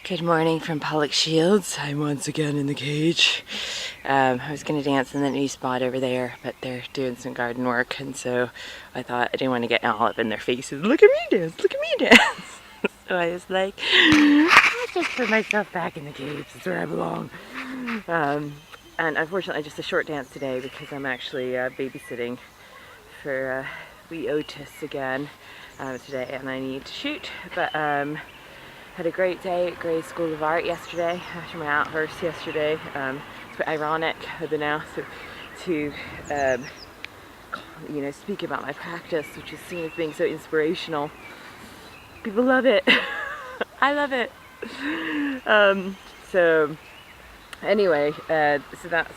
Good morning from Pollock Shields. I'm once again in the cage. I was going to dance in the new spot over there, but they're doing some garden work, and so I thought I didn't want to get all up in their faces. Look at me dance, look at me dance. So I was like, I'll just put myself back in the cage. That's where I belong. And unfortunately, just a short dance today because I'm actually babysitting for wee Otis again today, and I need to shoot. But had a great day at Gray's School of Art yesterday after my outburst yesterday. It's a bit ironic I've been asked to speak about my practice, which is seen as being so inspirational. People love it. I love it. So anyway, so that's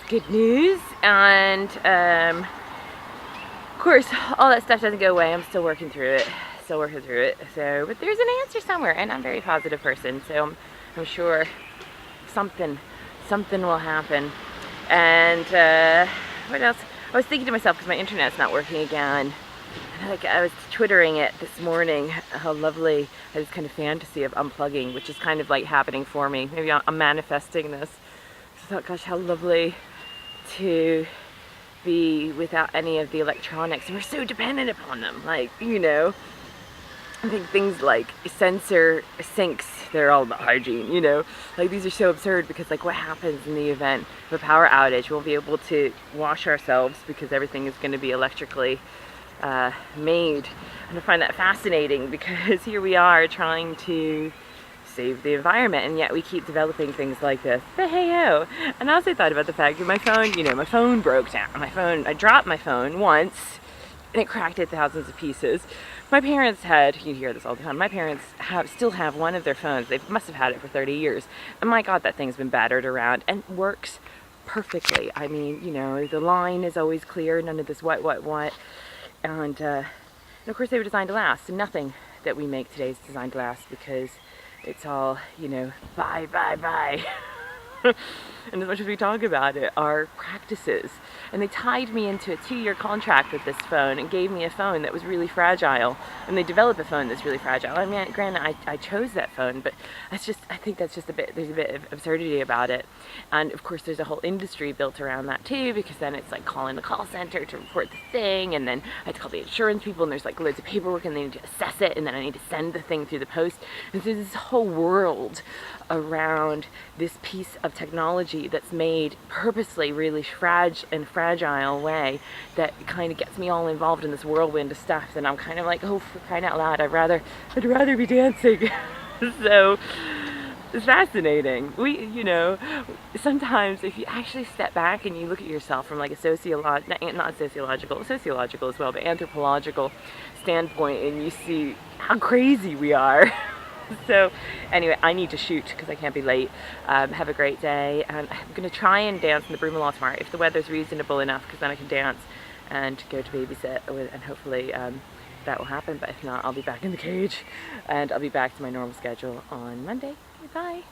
good news, and of course all that stuff doesn't go away. I'm still working through it. So, but there's an answer somewhere, and I'm a very positive person, so I'm sure something will happen. And what else? I was thinking to myself, because my internet's not working again, and I was twittering it this morning, how lovely, I had this kind of fantasy of unplugging, which is kind of like happening for me. Maybe I'm manifesting this. So I thought, gosh, how lovely to be without any of the electronics. And we're so dependent upon them, I think things like sensor sinks, they're all about hygiene, these are so absurd because what happens in the event of a power outage? We'll be able to wash ourselves because everything is going to be electrically made. And I find that fascinating because here we are trying to save the environment, and yet we keep developing things like this. But hey-ho! And I also thought about the fact that my phone broke down. I dropped my phone once and it cracked in thousands of pieces. My parents you hear this all the time, my parents still have one of their phones. They must have had it for 30 years. And my God, that thing's been battered around and works perfectly. I mean, the line is always clear, none of this what. And of course they were designed to last. And nothing that we make today is designed to last because it's all, bye. And as much as we talk about it, our practices. And they tied me into a 2-year contract with this phone and gave me a phone that was really fragile. And they developed a phone that's really fragile. I mean, granted, I chose that phone, but I think there's a bit of absurdity about it. And of course, there's a whole industry built around that too, because then it's like calling the call center to report the thing, and then I have to call the insurance people, and there's loads of paperwork, and they need to assess it, and then I need to send the thing through the post. And so there's this whole world around this piece of technology that's made purposely really fragile way that kind of gets me all involved in this whirlwind of stuff, and I'm kind of like, oh, for crying out loud, I'd rather be dancing. So it's fascinating. Sometimes if you actually step back and you look at yourself from a sociological as well, but anthropological standpoint, and you see how crazy we are. So anyway, I need to shoot because I can't be late. Have a great day, and I'm going to try and dance in the Broomalaw tomorrow if the weather's reasonable enough, because then I can dance and go to babysit, and hopefully that will happen. But if not, I'll be back in the cage, and I'll be back to my normal schedule on Monday. Bye.